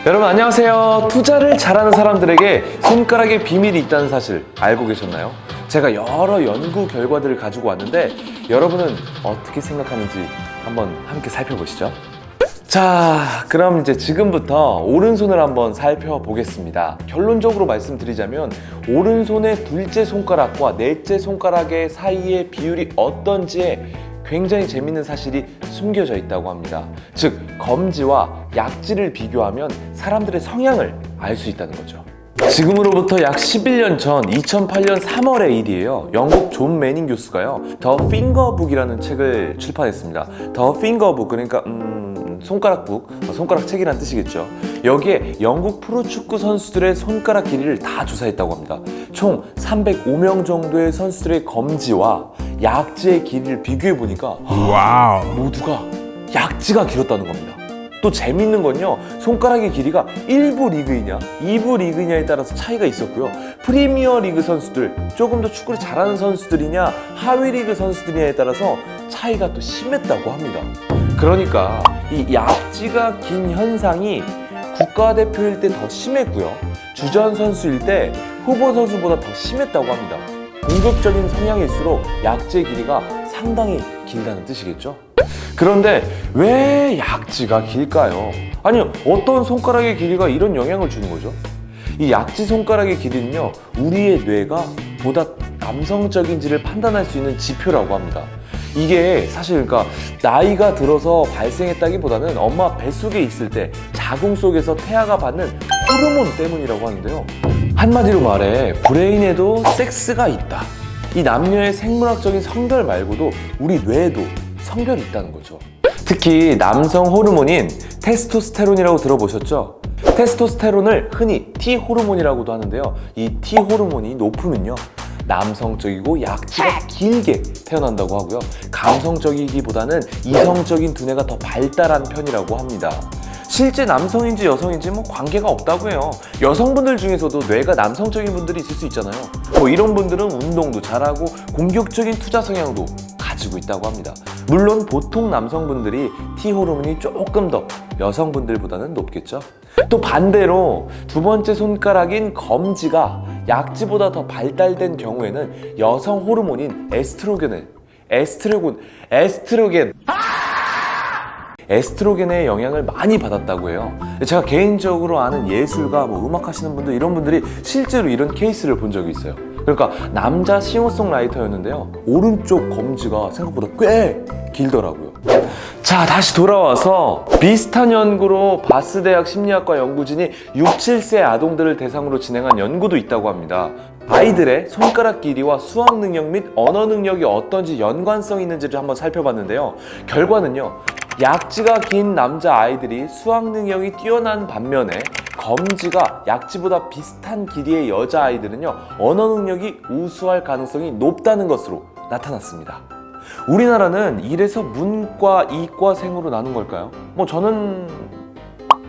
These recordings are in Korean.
여러분 안녕하세요. 투자를 잘하는 사람들에게 손가락에 비밀이 있다는 사실 알고 계셨나요? 제가 여러 연구 결과들을 가지고 왔는데 여러분은 어떻게 생각하는지 한번 함께 살펴보시죠. 자, 그럼 이제 지금부터 오른손을 한번 살펴보겠습니다. 결론적으로 말씀드리자면 오른손의 둘째 손가락과 넷째 손가락의 사이의 비율이 어떤지에 굉장히 재밌는 사실이 숨겨져 있다고 합니다. 즉, 검지와 약지를 비교하면 사람들의 성향을 알 수 있다는 거죠. 지금으로부터 약 11년 전 2008년 3월의 일이에요. 영국 존 매닝 교수가요, 더 핑거북이라는 책을 출판했습니다. 더 핑거북, 그러니까 손가락북, 손가락 책이란 뜻이겠죠. 여기에 영국 프로축구 선수들의 손가락 길이를 다 조사했다고 합니다. 총 305명 정도의 선수들의 검지와 약지의 길이를 비교해보니까 모두가 약지가 길었다는 겁니다. 또 재밌는 건요, 손가락의 길이가 1부 리그이냐 2부 리그냐에 따라서 차이가 있었고요. 프리미어 리그 선수들, 조금 더 축구를 잘하는 선수들이냐 하위 리그 선수들이냐에 따라서 차이가 또 심했다고 합니다. 그러니까 이 약지가 긴 현상이 국가대표일 때 더 심했고요, 주전 선수일 때 후보 선수보다 더 심했다고 합니다. 공격적인 성향일수록 약지의 길이가 상당히 길다는 뜻이겠죠. 그런데 왜 약지가 길까요? 아니, 어떤 손가락의 길이가 이런 영향을 주는 거죠? 이 약지 손가락의 길이는요, 우리의 뇌가 보다 남성적인지를 판단할 수 있는 지표라고 합니다. 이게 사실 그러니까 나이가 들어서 발생했다기보다는 엄마 뱃속에 있을 때 자궁 속에서 태아가 받는 호르몬 때문이라고 하는데요. 한마디로 말해 브레인에도 섹스가 있다. 이 남녀의 생물학적인 성별 말고도 우리 뇌에도 성별이 있다는 거죠. 특히 남성 호르몬인 테스토스테론이라고 들어보셨죠? 테스토스테론을 흔히 T 호르몬이라고도 하는데요. 이 T 호르몬이 높으면요, 남성적이고 약지가 길게 태어난다고 하고요, 감성적이기보다는 이성적인 두뇌가 더 발달한 편이라고 합니다. 실제 남성인지 여성인지 관계가 없다고 해요. 여성분들 중에서도 뇌가 남성적인 분들이 있을 수 있잖아요. 이런 분들은 운동도 잘하고 공격적인 투자 성향도 가지고 있다고 합니다. 물론 보통 남성분들이 T 호르몬이 조금 더 여성분들보다는 높겠죠. 또 반대로 두 번째 손가락인 검지가 약지보다 더 발달된 경우에는 여성 호르몬인 에스트로겐의 영향을 많이 받았다고 해요. 제가 개인적으로 아는 예술가, 음악 하시는 분들, 이런 분들이 실제로 이런 케이스를 본 적이 있어요. 그러니까 남자 싱어송라이터였는데요, 오른쪽 검지가 생각보다 꽤 길더라고요. 자, 다시 돌아와서 비슷한 연구로 바스 대학 심리학과 연구진이 6, 7세 아동들을 대상으로 진행한 연구도 있다고 합니다. 아이들의 손가락 길이와 수학 능력 및 언어 능력이 어떤지 연관성이 있는지를 한번 살펴봤는데요. 결과는요, 약지가 긴 남자 아이들이 수학 능력이 뛰어난 반면에 검지가 약지보다 비슷한 길이의 여자 아이들은요, 언어 능력이 우수할 가능성이 높다는 것으로 나타났습니다. 우리나라는 이래서 문과, 이과생으로 나눈 걸까요? 저는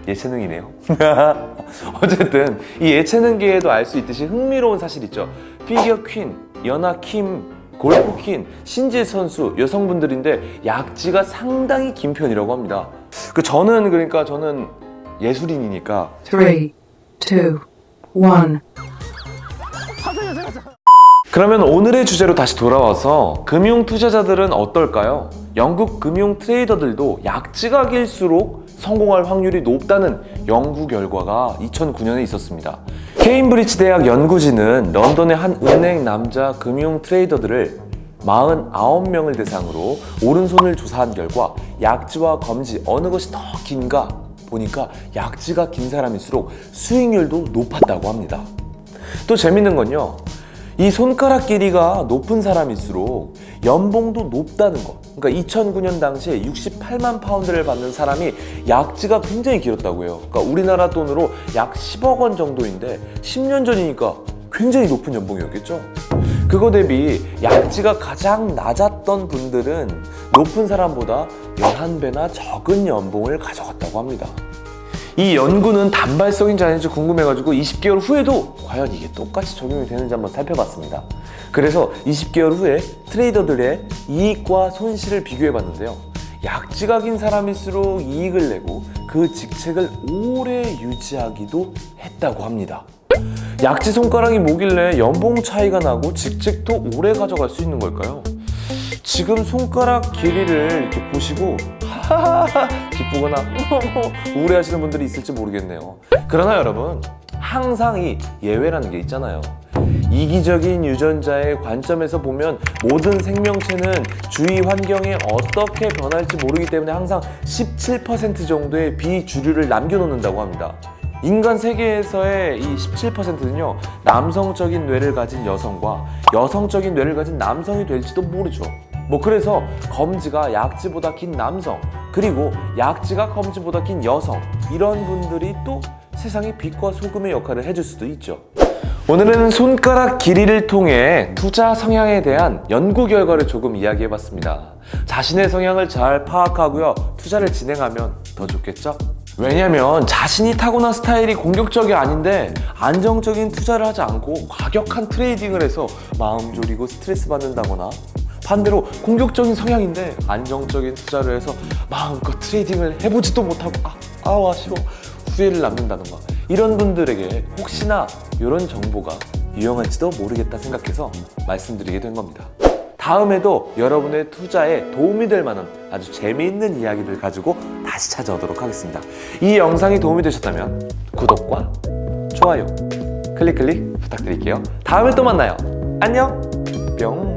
예체능이네요. 어쨌든 이 예체능계에도 알 수 있듯이 흥미로운 사실 있죠. 피겨 퀸, 연하 킴, 골프 퀸, 신지 선수 여성분들인데 약지가 상당히 긴 편이라고 합니다. 저는 예술인이니까 3, 2, 1 그러면 오늘의 주제로 다시 돌아와서 금융 투자자들은 어떨까요? 영국 금융 트레이더들도 약지가 길수록 성공할 확률이 높다는 연구 결과가 2009년에 있었습니다. 케임브리지 대학 연구진은 런던의 한 은행 남자 금융 트레이더들을 49명을 대상으로 오른손을 조사한 결과 약지와 검지 어느 것이 더 긴가 보니까 약지가 긴 사람일수록 수익률도 높았다고 합니다. 또 재밌는 건요, 이 손가락 길이가 높은 사람일수록 연봉도 높다는 것. 그러니까 2009년 당시에 68만 파운드를 받는 사람이 약지가 굉장히 길었다고 해요. 그러니까 우리나라 돈으로 약 10억 원 정도인데 10년 전이니까 굉장히 높은 연봉이었겠죠. 그거 대비 약지가 가장 낮았던 분들은 높은 사람보다 11배나 적은 연봉을 가져갔다고 합니다. 이 연구는 단발성인지 아닌지 궁금해가지고 20개월 후에도 과연 이게 똑같이 적용이 되는지 한번 살펴봤습니다. 그래서 20개월 후에 트레이더들의 이익과 손실을 비교해봤는데요. 약지가 긴 사람일수록 이익을 내고 그 직책을 오래 유지하기도 했다고 합니다. 약지 손가락이 뭐길래 연봉 차이가 나고 직책도 오래 가져갈 수 있는 걸까요? 지금 손가락 길이를 이렇게 보시고 하하하 기쁘거나 우울해하시는 분들이 있을지 모르겠네요. 그러나 여러분, 항상 이 예외라는 게 있잖아요. 이기적인 유전자의 관점에서 보면 모든 생명체는 주위 환경에 어떻게 변할지 모르기 때문에 항상 17% 정도의 비주류를 남겨놓는다고 합니다. 인간 세계에서의 이 17%는요, 남성적인 뇌를 가진 여성과 여성적인 뇌를 가진 남성이 될지도 모르죠. 그래서 검지가 약지보다 긴 남성, 그리고 약지가 검지보다 긴 여성, 이런 분들이 또 세상의 빛과 소금의 역할을 해줄 수도 있죠. 오늘은 손가락 길이를 통해 투자 성향에 대한 연구 결과를 조금 이야기해봤습니다. 자신의 성향을 잘 파악하고요, 투자를 진행하면 더 좋겠죠? 왜냐면 자신이 타고난 스타일이 공격적이 아닌데 안정적인 투자를 하지 않고 과격한 트레이딩을 해서 마음 졸이고 스트레스 받는다거나, 반대로 공격적인 성향인데 안정적인 투자를 해서 마음껏 트레이딩을 해보지도 못하고 아쉬워 후회를 남긴다던가, 이런 분들에게 혹시나 이런 정보가 유용할지도 모르겠다 생각해서 말씀드리게 된 겁니다. 다음에도 여러분의 투자에 도움이 될 만한 아주 재미있는 이야기들 가지고 다시 찾아오도록 하겠습니다. 이 영상이 도움이 되셨다면 구독과 좋아요, 클릭 부탁드릴게요. 다음에 또 만나요. 안녕. 뿅.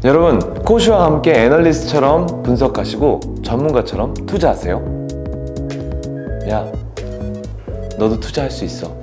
여러분, 코슈와 함께 애널리스트처럼 분석하시고 전문가처럼 투자하세요. 야, 너도 투자할 수 있어.